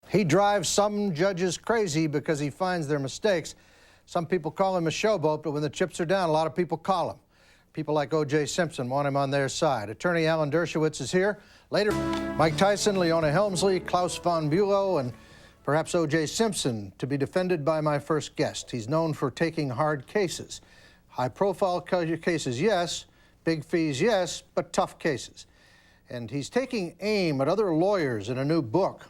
He drives some judges crazy because he finds their mistakes. Some people call him a showboat, but when the chips are down, a lot of people call him. People like OJ Simpson want him on their side. Attorney Alan Dershowitz is here. Later, Mike Tyson, Leona Helmsley, Klaus von Bülow, and perhaps OJ Simpson to be defended by my first guest. He's known for taking hard cases. High-profile cases, yes. Big fees, yes, but tough cases. And he's taking aim at other lawyers in a new book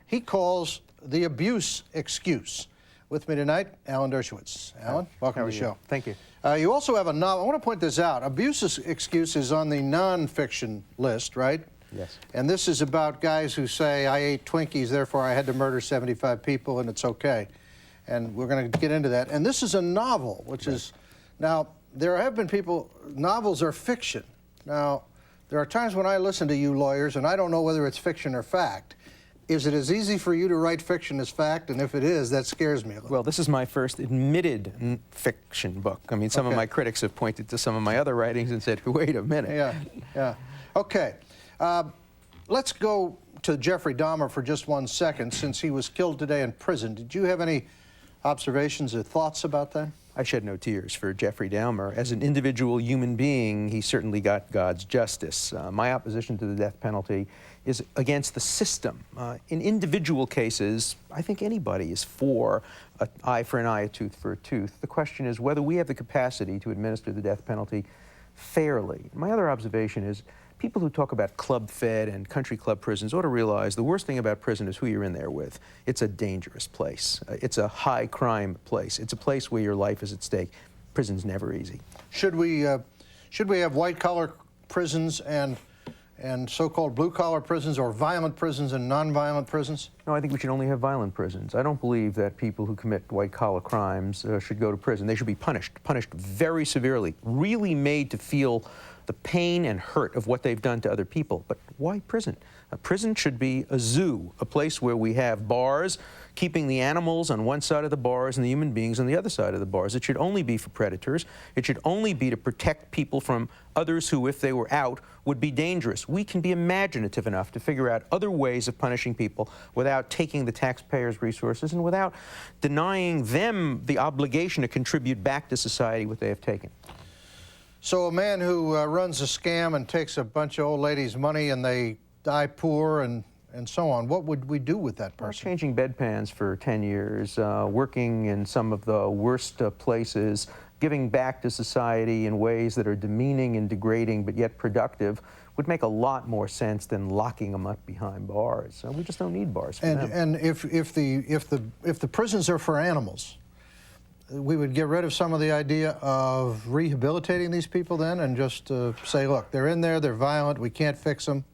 he calls The Abuse Excuse. With me tonight, Alan Dershowitz. Alan, welcome to the show. Thank you. You also have a novel. I want to point this out. Abuse Excuse is on the nonfiction list, right? Yes. And this is about guys who say, I ate Twinkies, therefore I had to murder 75 people, and it's okay. And we're going to get into that. And this is a novel, which is, now, there have been people, novels are fiction. Now, there are times when I listen to you lawyers, and I don't know whether it's fiction or fact. Is it as easy for you to write fiction as fact? And if it is, that scares me a little. Well, this is my first admitted fiction book. I mean, some of my critics have pointed to some of my other writings and said, wait a minute. Yeah. Okay. Let's go to Jeffrey Dahmer for just 1 second, since he was killed today in prison. Did you have any observations or thoughts about that? I shed no tears for Jeffrey Dahmer. As an individual human being, he certainly got God's justice. My opposition to the death penalty is against the system. In individual cases, I think anybody is for an eye for an eye, a tooth for a tooth. The question is whether we have the capacity to administer the death penalty fairly. My other observation is people who talk about club-fed and country club prisons ought to realize the worst thing about prison is who you're in there with. It's a dangerous place. It's a high-crime place. It's a place where your life is at stake. Prison's never easy. Should we have white-collar prisons and so-called blue-collar prisons, or violent prisons and non-violent prisons? No, I think we should only have violent prisons. I don't believe that people who commit white-collar crimes should go to prison. They should be punished very severely, really made to feel the pain and hurt of what they've done to other people. But why prison? A prison should be a zoo, a place where we have bars, keeping the animals on one side of the bars and the human beings on the other side of the bars. It should only be for predators. It should only be to protect people from others who, if they were out, would be dangerous. We can be imaginative enough to figure out other ways of punishing people without taking the taxpayers' resources and without denying them the obligation to contribute back to society what they have taken. So a man who runs a scam and takes a bunch of old ladies' money and they die poor and so on, what would we do with that person? Well, changing bedpans for 10 years, working in some of the worst places, giving back to society in ways that are demeaning and degrading but yet productive would make a lot more sense than locking them up behind bars. We just don't need bars for them. And if the prisons are for animals, we would get rid of some of the idea of rehabilitating these people then and just say, look, they're in there, they're violent, we can't fix them.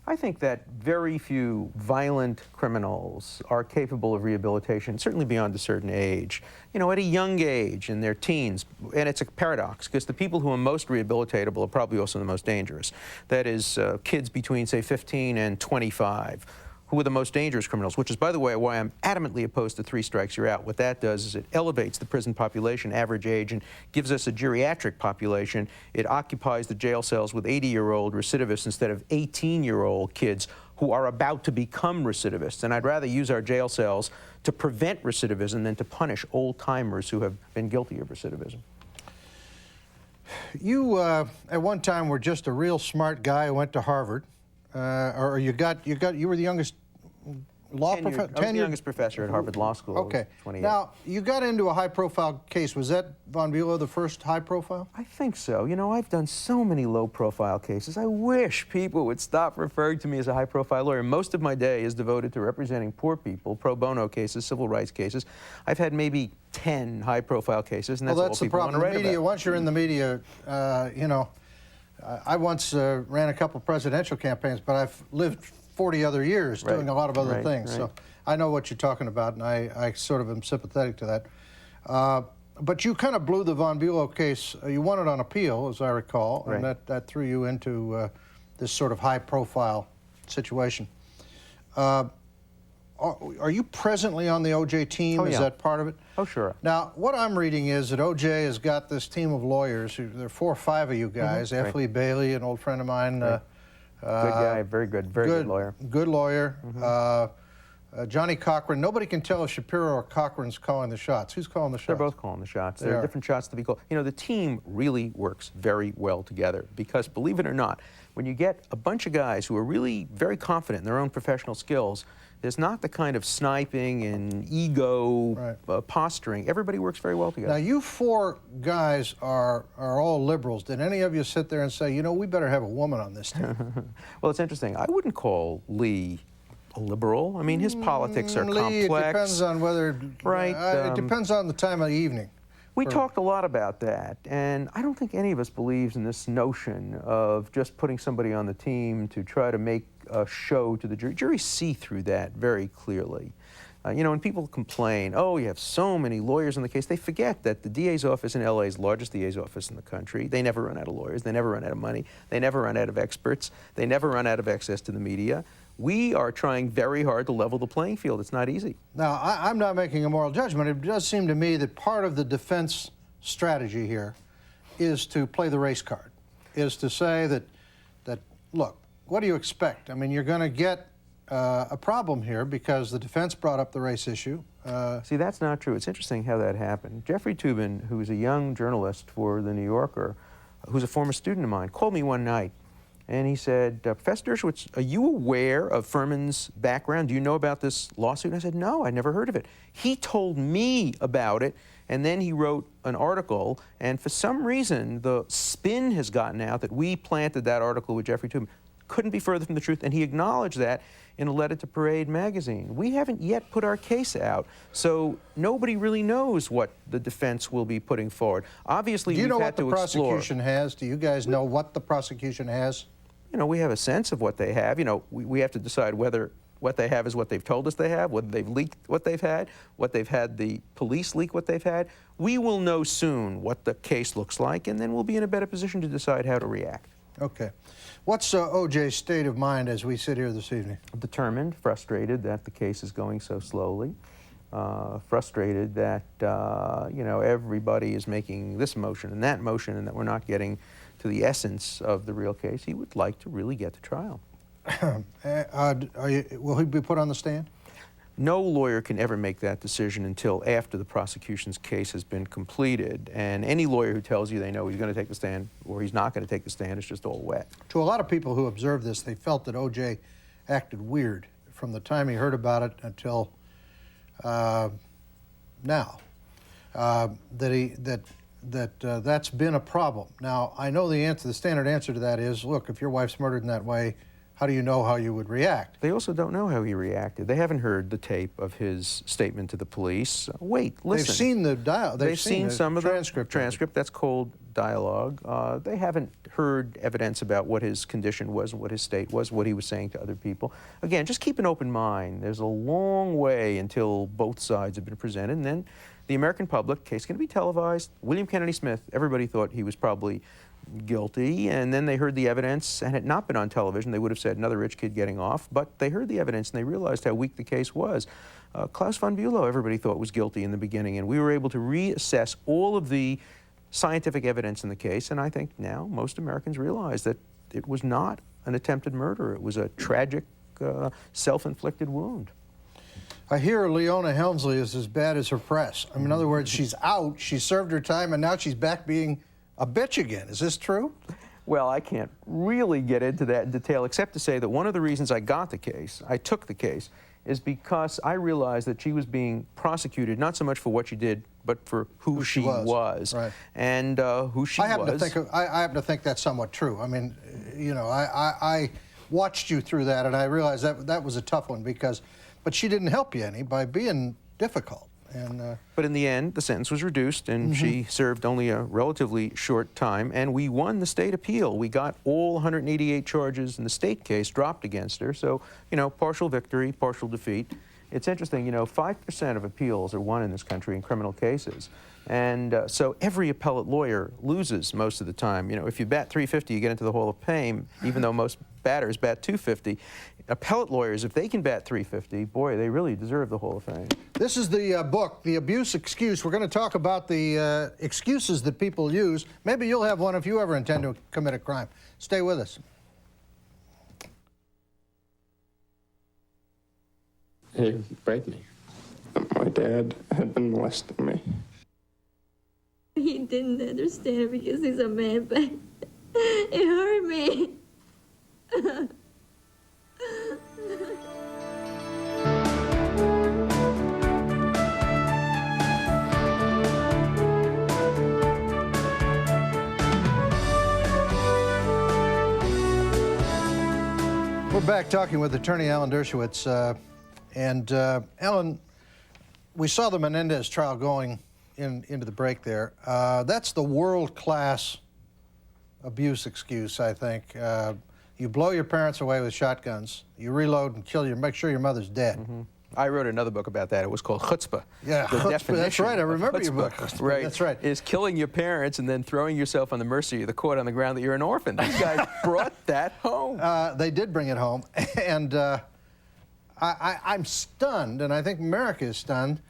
I think that very few violent criminals are capable of rehabilitation, certainly beyond a certain age. You know, at a young age, in their teens, and it's a paradox, because the people who are most rehabilitatable are probably also the most dangerous. That is, kids between, say, 15 and 25. Who are the most dangerous criminals, which is, by the way, why I'm adamantly opposed to 3 strikes, you're out. What that does is it elevates the prison population average age and gives us a geriatric population. It occupies the jail cells with 80-year-old recidivists instead of 18-year-old kids who are about to become recidivists. And I'd rather use our jail cells to prevent recidivism than to punish old-timers who have been guilty of recidivism. You, at one time, were just a real smart guy who went to Harvard. Or you were the youngest law professor? I was the youngest professor at Harvard Law School. Okay. Now, you got into a high-profile case. Was that von Bülow the first high-profile? I think so. You know, I've done so many low-profile cases. I wish people would stop referring to me as a high-profile lawyer. Most of my day is devoted to representing poor people, pro bono cases, civil rights cases. I've had maybe 10 high-profile cases, and that's all people want to write about. Once you're in the media, you know, I once ran a couple presidential campaigns, but I've lived 40 other years doing a lot of other things. So I know what you're talking about, and I sort of am sympathetic to that. But you kind of blew the von Bülow case. You won it on appeal, as I recall, and that threw you into this sort of high-profile situation. Are you presently on the OJ team? Oh, yeah. Is that part of it? Oh, sure. Now, what I'm reading is that OJ has got this team of lawyers. There are 4 or 5 of you guys. F. Lee Bailey, an old friend of mine. Good guy, very good lawyer. Good lawyer. Johnny Cochran. Nobody can tell if Shapiro or Cochran's calling the shots. Who's calling the shots? They're both calling the shots. There are different shots to be called. You know, the team really works very well together because, believe it or not, when you get a bunch of guys who are really very confident in their own professional skills, there's not the kind of sniping and ego posturing. Everybody works very well together. Now, you four guys are all liberals. Did any of you sit there and say, you know, we better have a woman on this team? Well, it's interesting. I wouldn't call Lee a liberal. I mean, his politics are Lee, complex. it depends on whether... Right. It depends on the time of the evening. We talked a lot about that, and I don't think any of us believes in this notion of just putting somebody on the team to try to make a show to the jury. Juries see through that very clearly. You know, when people complain, oh, you have so many lawyers in the case, they forget that the DA's office in LA is the largest DA's office in the country. They never run out of lawyers. They never run out of money. They never run out of experts. They never run out of access to the media. We are trying very hard to level the playing field. It's not easy. Now, I'm not making a moral judgment. It does seem to me that part of the defense strategy here is to play the race card, is to say that look, what do you expect? I mean, you're going to get a problem here because the defense brought up the race issue. See, that's not true. It's interesting how that happened. Jeffrey Toobin, who's a young journalist for The New Yorker, who's a former student of mine, called me one night. And he said, Professor Dershowitz, are you aware of Furman's background? Do you know about this lawsuit? And I said, no, I never heard of it. He told me about it, and then he wrote an article, and for some reason, the spin has gotten out that we planted that article with Jeffrey Toobin. Couldn't be further from the truth, and he acknowledged that in a letter to Parade magazine. We haven't yet put our case out, so nobody really knows what the defense will be putting forward. Obviously, we've had to explore. Do you know what the prosecution has? Do you guys know what the prosecution has? You know, we have a sense of what they have. You know, we have to decide whether what they have is what they've told us they have, whether they've leaked what they've had the police leak what they've had. We will know soon what the case looks like, and then we'll be in a better position to decide how to react. Okay. What's OJ's state of mind as we sit here this evening? Determined, frustrated that the case is going so slowly, frustrated that, you know, everybody is making this motion and that motion and that we're not getting to the essence of the real case. He would like to really get to trial. Will he be put on the stand? No lawyer can ever make that decision until after the prosecution's case has been completed. And any lawyer who tells you they know he's going to take the stand or he's not going to take the stand is just all wet. To a lot of people who observed this, they felt that OJ acted weird from the time he heard about it until now. That's been a problem. Now, I know the standard answer to that is, look, if your wife's murdered in that way, how do you know how you would react? They also don't know how he reacted. They haven't heard the tape of his statement to the police. Wait, listen. They've seen the dialogue. They've seen some of the transcript. That's called dialogue. They haven't heard evidence about what his condition was, what his state was, what he was saying to other people. Again, just keep an open mind. There's a long way until both sides have been presented, and then the American public, case going to be televised. William Kennedy Smith, everybody thought he was probably guilty, and then they heard the evidence, and had it not been on television, they would have said another rich kid getting off, but they heard the evidence and they realized how weak the case was. Klaus von Bülow, everybody thought was guilty in the beginning, and we were able to reassess all of the scientific evidence in the case, and I think now most Americans realize that it was not an attempted murder. It was a tragic, self-inflicted wound. I hear Leona Helmsley is as bad as her press. I mean, in other words, she's out, she served her time, and now she's back being a bitch again. Is this true? Well, I can't really get into that in detail, except to say that one of the reasons I took the case, is because I realized that she was being prosecuted not so much for what she did, but for who she was. Right. And who she was. I happen to think that's somewhat true. I mean, you know, I watched you through that, and I realized that was a tough one but she didn't help you any by being difficult. But in the end, the sentence was reduced, and she served only a relatively short time, and we won the state appeal. We got all 188 charges in the state case dropped against her, so, you know, partial victory, partial defeat. It's interesting, you know, 5% of appeals are won in this country in criminal cases, and so every appellate lawyer loses most of the time. You know, if you bat 350, you get into the Hall of Fame, even though most batters bat 250. Appellate lawyers, if they can bat 350, boy, they really deserve the Hall of Fame. This is the book, The Abuse Excuse. We're going to talk about the excuses that people use. Maybe you'll have one if you ever intend to commit a crime. Stay with us. He raped me. My dad had been molesting me. He didn't understand because he's a man, but it hurt me. We're back talking with attorney Alan Dershowitz. Alan, we saw the Menendez trial going into the break there. That's the world-class abuse excuse, I think. You blow your parents away with shotguns, you reload and make sure your mother's dead. Mm-hmm. I wrote another book about that. It was called Chutzpah. Yeah, the definition that's right. I remember your chutzpah, book. Right. That's right. Is killing your parents and then throwing yourself on the mercy of the court on the ground that you're an orphan. These guys brought that home. They did bring it home, and I'm stunned, and I think America is stunned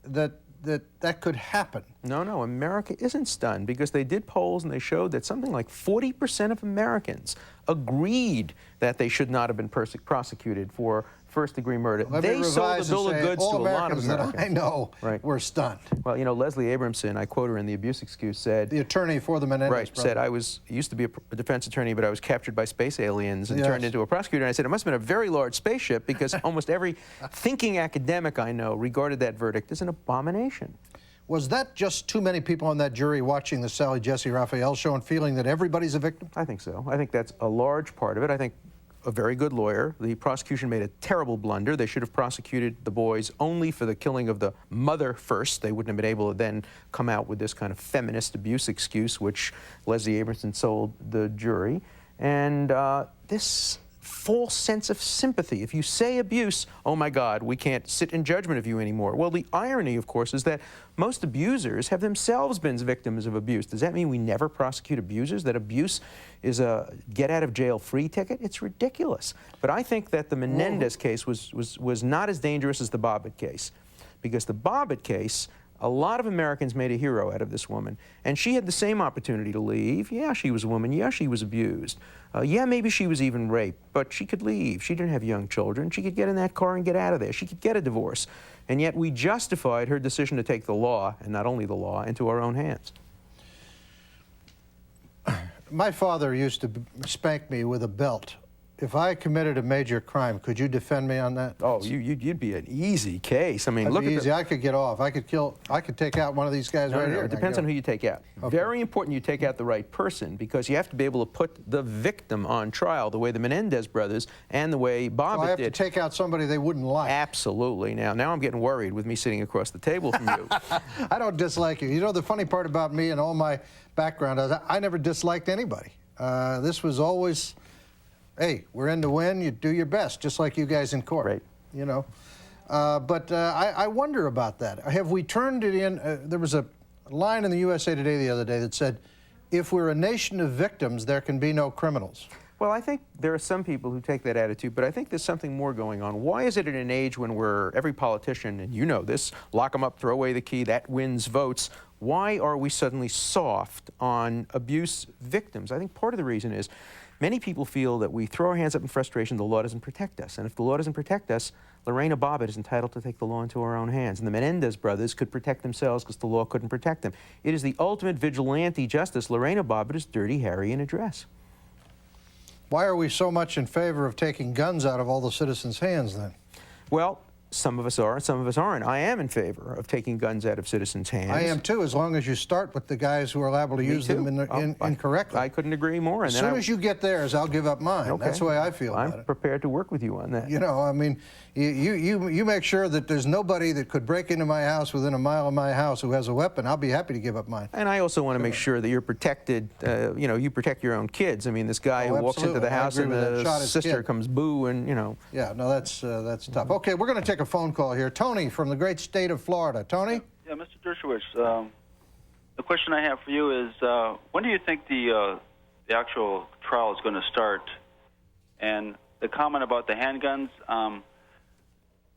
that could happen. No, America isn't stunned because they did polls and they showed that something like 40% of Americans agreed that they should not have been prosecuted for first-degree murder. They sold a bill of goods to a lot of Americans. That I know were stunned. Well, you know, Leslie Abramson, I quote her in the abuse excuse, said... The attorney for the Menendez Right, brother. said, I used to be a defense attorney, but I was captured by space aliens and turned into a prosecutor. And I said, it must have been a very large spaceship because almost every thinking academic I know regarded that verdict as an abomination. Was that just too many people on that jury watching the Sally Jesse Raphael show and feeling that everybody's a victim? I think so. I think that's a large part of it. I think a very good lawyer. The prosecution made a terrible blunder. They should have prosecuted the boys only for the killing of the mother first. They wouldn't have been able to then come out with this kind of feminist abuse excuse, which Leslie Abramson sold the jury. And this false sense of sympathy. If you say abuse, oh my God, we can't sit in judgment of you anymore. Well, the irony, of course, is that most abusers have themselves been victims of abuse. Does that mean we never prosecute abusers? That abuse is a get-out-of-jail-free ticket? It's ridiculous. But I think that the Menendez case was not as dangerous as the Bobbitt case, because the Bobbitt case, a lot of Americans made a hero out of this woman, and she had the same opportunity to leave. Yeah, she was a woman. Yeah, she was abused. Yeah, maybe she was even raped, but she could leave. She didn't have young children. She could get in that car and get out of there. She could get a divorce. And yet we justified her decision to take the law, and not only the law, into our own hands. My father used to spank me with a belt. If I committed a major crime, could you defend me on that? Oh, you'd be an easy case. I mean, look at easy. I could get off. I could take out one of these guys right here. It depends on who you take out. Okay. Very important you take out the right person, because you have to be able to put the victim on trial the way the Menendez brothers and the way Bobbitt did. So I have to take out somebody they wouldn't like. Absolutely. Now I'm getting worried with me sitting across the table from you. I don't dislike you. You know, the funny part about me and all my background is I never disliked anybody. This was always... Hey, we're in to win. You do your best, just like you guys in court. Right. You know, but I wonder about that. Have we turned it in? There was a line in the USA Today the other day that said, "If we're a nation of victims, there can be no criminals." Well, I think there are some people who take that attitude, but I think there's something more going on. Why is it in an age when every politician, and you know this, lock them up, throw away the key, that wins votes? Why are we suddenly soft on abuse victims? I think part of the reason is many people feel that we throw our hands up in frustration, the law doesn't protect us. And if the law doesn't protect us, Lorena Bobbitt is entitled to take the law into her own hands. And the Menendez brothers could protect themselves because the law couldn't protect them. It is the ultimate vigilante justice. Lorena Bobbitt is Dirty Harry in a dress. Why are we so much in favor of taking guns out of all the citizens' hands, then? Well, some of us are and some of us aren't. I am in favor of taking guns out of citizens' hands. I am too, as long as you start with the guys who are liable to use them incorrectly. I couldn't agree more. As soon as you get theirs, I'll give up mine. Okay. That's the way I feel about it. I'm prepared to work with you on that. You know, I mean, you make sure that there's nobody that could break into my house within a mile of my house who has a weapon. I'll be happy to give up mine. And I also want to make sure that you're protected, you know, you protect your own kids. I mean, this guy who walks into the house and the sister comes boo and, you know. Yeah, no, that's tough. Okay, we're going to take a phone call here. Tony from the great state of Florida. Tony? Yeah, Mr. Dershowitz, the question I have for you is, when do you think the actual trial is going to start? And the comment about the handguns,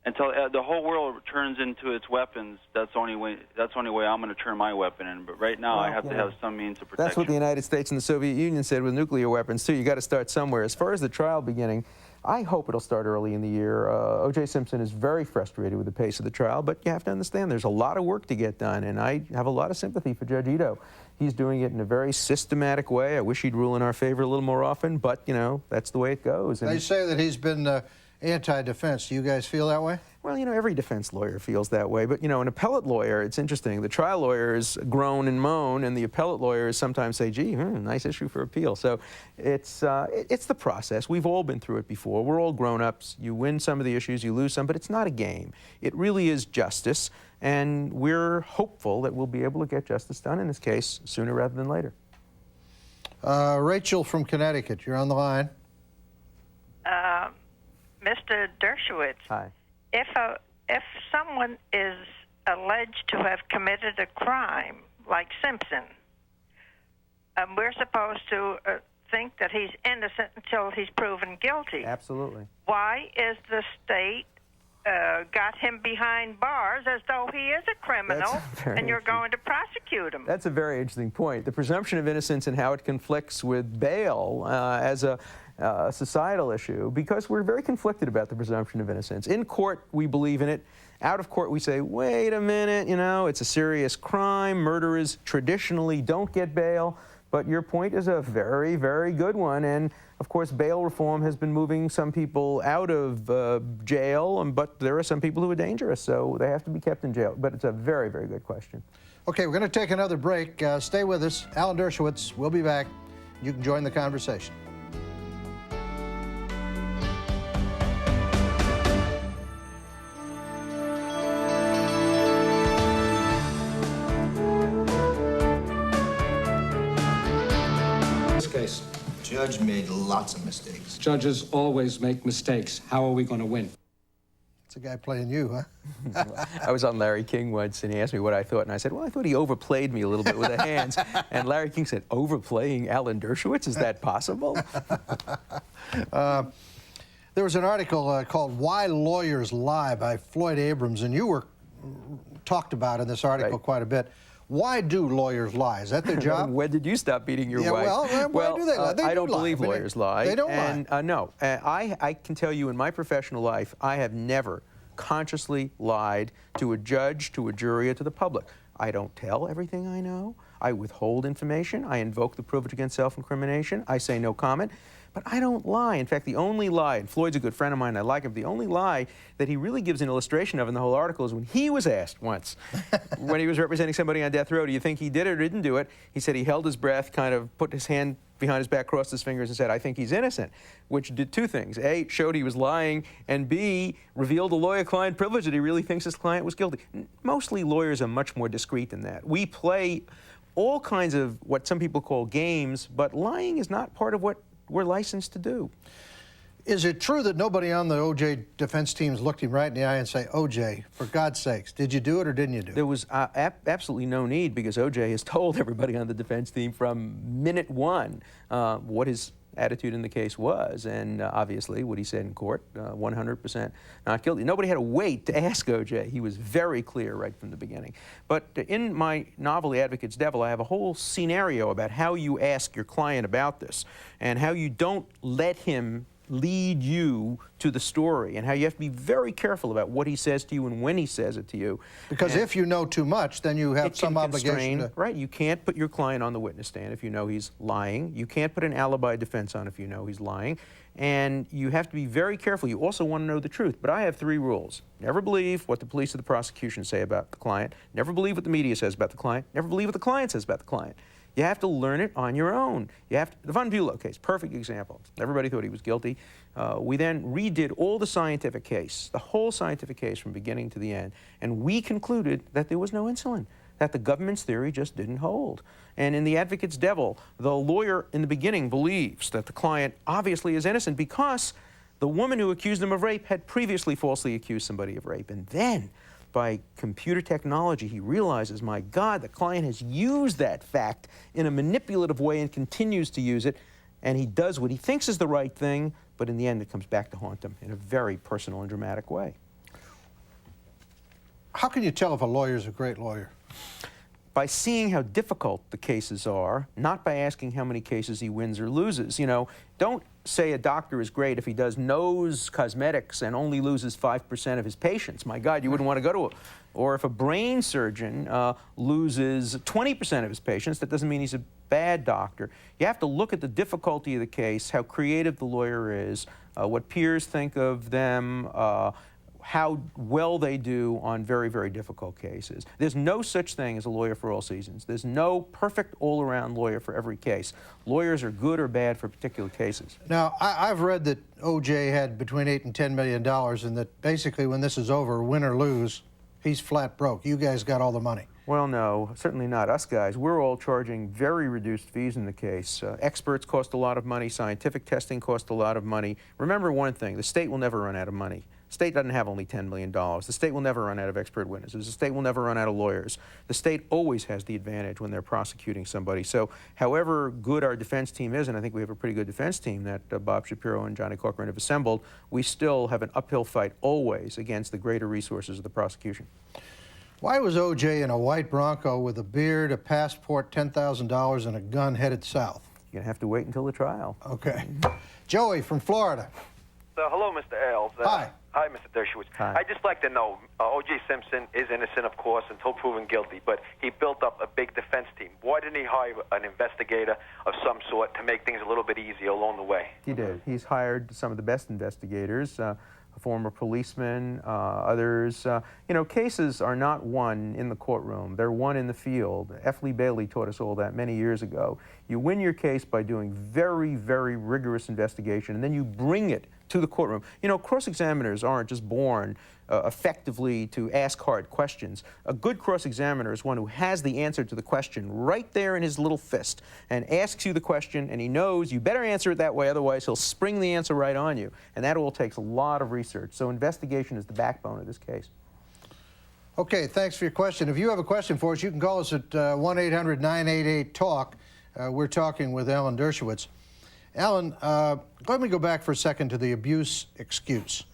until the whole world turns into its weapons, that's the only way I'm going to turn my weapon in. But right now, I have to have some means of protection. That's what the United States and the Soviet Union said with nuclear weapons too. You got to start somewhere. As far as the trial beginning, I hope it'll start early in the year. OJ Simpson is very frustrated with the pace of the trial, but you have to understand there's a lot of work to get done, and I have a lot of sympathy for Judge Ito. He's doing it in a very systematic way. I wish he'd rule in our favor a little more often, but, you know, that's the way it goes. They say that he's been anti-defense. Do you guys feel that way? Well, you know, every defense lawyer feels that way. But, you know, an appellate lawyer, it's interesting. The trial lawyers groan and moan, and the appellate lawyers sometimes say, gee, nice issue for appeal. So it's the process. We've all been through it before. We're all grown-ups. You win some of the issues, you lose some, but it's not a game. It really is justice, and we're hopeful that we'll be able to get justice done in this case sooner rather than later. Rachel from Connecticut, you're on the line. Mr. Dershowitz. Hi. If someone is alleged to have committed a crime, like Simpson, we're supposed to think that he's innocent until he's proven guilty. Absolutely. Why is the state got him behind bars as though he is a criminal and you're going to prosecute him? That's a very interesting point. The presumption of innocence and how it conflicts with bail as a societal issue, because we're very conflicted about the presumption of innocence. In court, we believe in it. Out of court, we say, wait a minute, you know, it's a serious crime. Murderers traditionally don't get bail. But your point is a very, very good one. And, of course, bail reform has been moving some people out of jail, but there are some people who are dangerous, so they have to be kept in jail. But it's a very, very good question. Okay, we're going to take another break. Stay with us. Alan Dershowitz will be back. You can join the conversation. Case. Judge made lots of mistakes. Judges always make mistakes. How are we going to win? It's a guy playing you, huh? I was on Larry King once, and he asked me what I thought, and I said, well, I thought he overplayed me a little bit with the hands. And Larry King said, overplaying Alan Dershowitz? Is that possible? There was an article called Why Lawyers Lie by Floyd Abrams, and you were talked about in this article quite a bit. Why do lawyers lie? Is that their job? When did you stop beating your wife? Well, why do they lie? I don't believe lawyers lie. They don't lie. No. I can tell you in my professional life, I have never consciously lied to a judge, to a jury, or to the public. I don't tell everything I know. I withhold information. I invoke the privilege against self-incrimination. I say no comment. But I don't lie. In fact, the only lie, and Floyd's a good friend of mine, I like him, the only lie that he really gives an illustration of in the whole article is when he was asked once, when he was representing somebody on death row, do you think he did it or didn't do it? He said he held his breath, kind of put his hand behind his back, crossed his fingers, and said, I think he's innocent, which did two things. A, showed he was lying, and B, revealed the lawyer-client privilege that he really thinks his client was guilty. Mostly lawyers are much more discreet than that. We play all kinds of what some people call games, but lying is not part of what we're licensed to do. Is it true that nobody on the OJ defense teams looked him right in the eye and say, OJ, for God's sakes, did you do it or didn't you do it? There was absolutely no need, because OJ has told everybody on the defense team from minute one what his attitude in the case was, and obviously what he said in court, 100% not guilty. Nobody had to wait to ask OJ. He was very clear right from the beginning. But in my novel, The Advocate's Devil, I have a whole scenario about how you ask your client about this and how you don't let him lead you to the story, and how you have to be very careful about what he says to you and when he says it to you. Because if you know too much, then you have some obligation to... Right, you can't put your client on the witness stand if you know he's lying. You can't put an alibi defense on if you know he's lying. And you have to be very careful. You also want to know the truth. But I have 3 rules. Never believe what the police or the prosecution say about the client. Never believe what the media says about the client. Never believe what the client says about the client. You have to learn it on your own. You have to, the Von Bulow case, perfect example. Everybody thought he was guilty. We then redid all the scientific case, the whole scientific case from beginning to the end, and we concluded that there was no insulin, that the government's theory just didn't hold. And in The Advocate's Devil, the lawyer in the beginning believes that the client obviously is innocent because the woman who accused him of rape had previously falsely accused somebody of rape. And then, by computer technology, he realizes, my God, the client has used that fact in a manipulative way and continues to use it, and he does what he thinks is the right thing, but in the end it comes back to haunt him in a very personal and dramatic way. How can you tell if a lawyer is a great lawyer? By seeing how difficult the cases are, not by asking how many cases he wins or loses. You know, don't say a doctor is great if he does nose cosmetics and only loses 5% of his patients. My God, you wouldn't want to go to a... Or if a brain surgeon loses 20% of his patients, that doesn't mean he's a bad doctor. You have to look at the difficulty of the case, how creative the lawyer is, what peers think of them, how well they do on very, very difficult cases. There's no such thing as a lawyer for all seasons. There's no perfect all-around lawyer for every case. Lawyers are good or bad for particular cases. Now, I've read that O.J. had between $8 and $10 million, and that basically when this is over, win or lose, he's flat broke. You guys got all the money. Well, no, certainly not us guys. We're all charging very reduced fees in the case. Experts cost a lot of money. Scientific testing cost a lot of money. Remember one thing, the state will never run out of money. The state doesn't have only $10 million. The state will never run out of expert witnesses. The state will never run out of lawyers. The state always has the advantage when they're prosecuting somebody. So however good our defense team is, and I think we have a pretty good defense team that Bob Shapiro and Johnny Cochran have assembled, we still have an uphill fight always against the greater resources of the prosecution. Why was O.J. in a white Bronco with a beard, a passport, $10,000, and a gun headed south? You're going to have to wait until the trial. Okay. Joey from Florida. Hello, Mr. Ailes. Hi. Hi, Mr. Dershowitz. Hi. I'd just like to know, O.J. Simpson is innocent, of course, until proven guilty, but he built up a big defense team. Why didn't he hire an investigator of some sort to make things a little bit easier along the way? He did. He's hired some of the best investigators, former policemen, others. You know, cases are not won in the courtroom. They're won in the field. F. Lee Bailey taught us all that many years ago. You win your case by doing very, very rigorous investigation, and then you bring it to the courtroom. You know, cross-examiners aren't just born effectively to ask hard questions. A good cross-examiner is one who has the answer to the question right there in his little fist and asks you the question, and he knows you better answer it that way, otherwise he'll spring the answer right on you. And that all takes a lot of research. So investigation is the backbone of this case. Okay, thanks for your question. If you have a question for us, you can call us at 1-800-988-TALK. We're talking with Alan Dershowitz. Alan, let me go back for a second to the abuse excuse.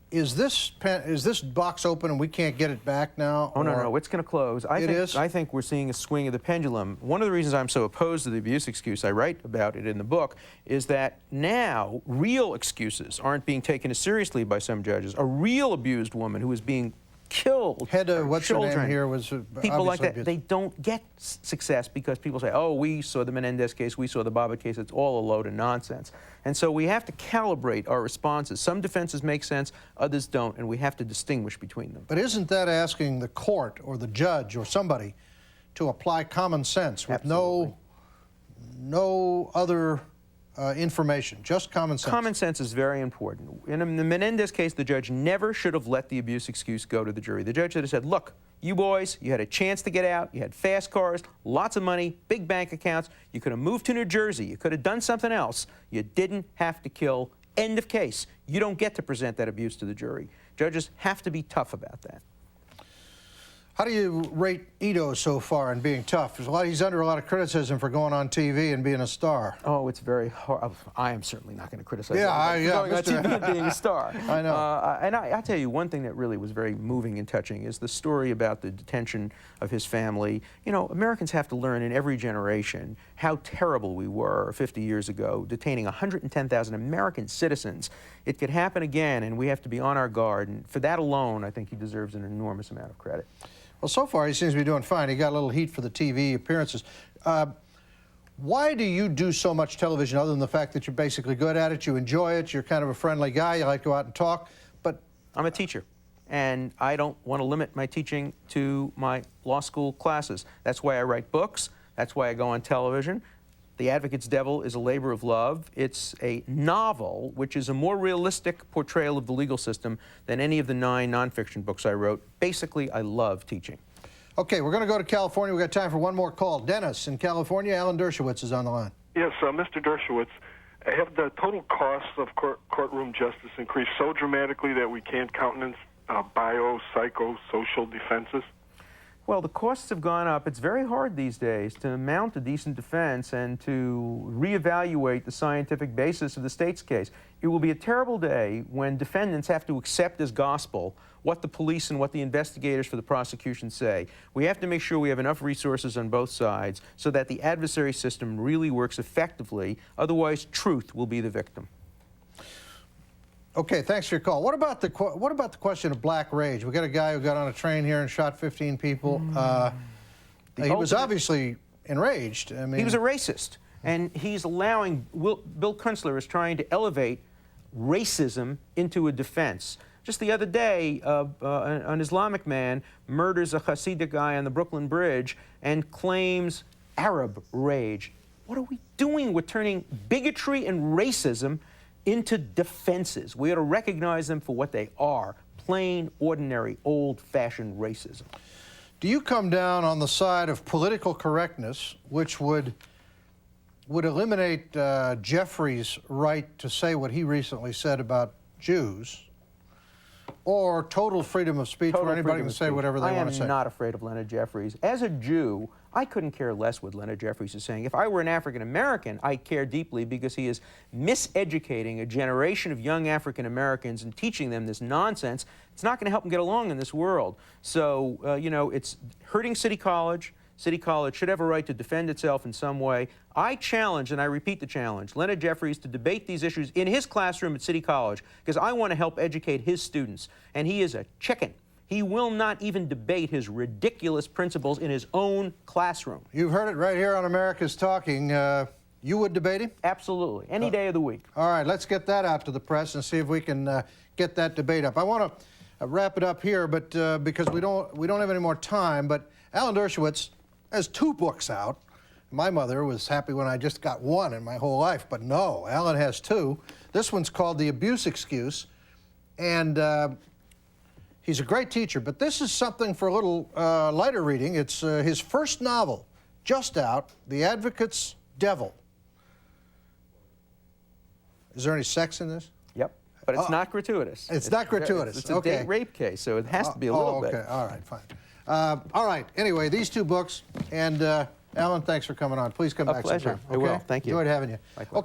Is this box open and we can't get it back now? Oh, no, it's going to close. I think we're seeing a swing of the pendulum. One of the reasons I'm so opposed to the abuse excuse, I write about it in the book, is that now real excuses aren't being taken as seriously by some judges. A real abused woman who is being killed. What's her name here was people like that. abused. They don't get success because people say, oh, we saw the Menendez case, we saw the Bobbitt case. It's all a load of nonsense. And so we have to calibrate our responses. Some defenses make sense, others don't, and we have to distinguish between them. But isn't that asking the court or the judge or somebody to apply common sense with no other information, just common sense? Common sense is very important. In the Menendez case, the judge never should have let the abuse excuse go to the jury. The judge should have said, look, you boys, you had a chance to get out, you had fast cars, lots of money, big bank accounts, you could have moved to New Jersey, you could have done something else. You didn't have to kill. End of case. You don't get to present that abuse to the jury. Judges have to be tough about that. How do you rate Ito so far in being tough? He's under a lot of criticism for going on TV and being a star. Oh, it's very hard. I am certainly not going to criticize going on TV and being a star. I know. And I tell you, one thing that really was very moving and touching is the story about the detention of his family. You know, Americans have to learn in every generation how terrible we were 50 years ago, detaining 110,000 American citizens. It could happen again, and we have to be on our guard. And for that alone, I think he deserves an enormous amount of credit. Well, so far he seems to be doing fine. He got a little heat for the TV appearances. Why do you do so much television other than the fact that you're basically good at it, you enjoy it, you're kind of a friendly guy, you like to go out and talk, but... I'm a teacher, and I don't want to limit my teaching to my law school classes. That's why I write books. That's why I go on television. The Advocate's Devil is a labor of love. It's a novel, which is a more realistic portrayal of the legal system than any of the 9 nonfiction books I wrote. Basically, I love teaching. Okay, we're going to go to California. We've got time for one more call. Dennis in California. Alan Dershowitz is on the line. Yes, Mr. Dershowitz, have the total costs of courtroom justice increased so dramatically that we can't countenance bio, psycho, social defenses? Well, the costs have gone up. It's very hard these days to mount a decent defense and to reevaluate the scientific basis of the state's case. It will be a terrible day when defendants have to accept as gospel what the police and what the investigators for the prosecution say. We have to make sure we have enough resources on both sides so that the adversary system really works effectively. Otherwise, truth will be the victim. Okay, thanks for your call. What about the question of black rage? We got a guy who got on a train here and shot 15 people. He was obviously enraged. I mean, he was a racist, and he's allowing Bill Kunstler is trying to elevate racism into a defense. Just the other day, an Islamic man murders a Hasidic guy on the Brooklyn Bridge and claims Arab rage. What are we doing? We're turning bigotry and racism into defenses. We ought to recognize them for what they are: plain, ordinary, old-fashioned racism. Do you come down on the side of political correctness, which would eliminate Jeffrey's right to say what he recently said about Jews, or total freedom of speech where anybody can say whatever they want to say? I am not afraid of Leonard Jeffries. As a Jew, I couldn't care less what Leonard Jeffries is saying. If I were an African American, I care deeply because he is miseducating a generation of young African Americans and teaching them this nonsense. It's not going to help them get along in this world. So, you know, it's hurting City College. City College should have a right to defend itself in some way. I challenge, and I repeat the challenge, Leonard Jeffries to debate these issues in his classroom at City College, because I want to help educate his students. And he is a chicken. He will not even debate his ridiculous principles in his own classroom. You've heard it right here on America's Talking. You would debate him? Absolutely. Any day of the week. All right, let's get that out to the press and see if we can get that debate up. I want to wrap it up here, but because we don't have any more time, but Alan Dershowitz has 2 books out. My mother was happy when I just got 1 in my whole life, but no, Alan has 2. This one's called The Abuse Excuse, and he's a great teacher, but this is something for a little lighter reading. It's his first novel, just out, The Advocate's Devil. Is there any sex in this? Yep, but it's not gratuitous. It's not gratuitous. It's a date rape case, so it has to be a little bit. Okay, all right, fine. All right, anyway, these 2 books, and Alan, thanks for coming on. Please come back sometime. sometime. I will. Thank you. Enjoyed having you. Likewise. Okay.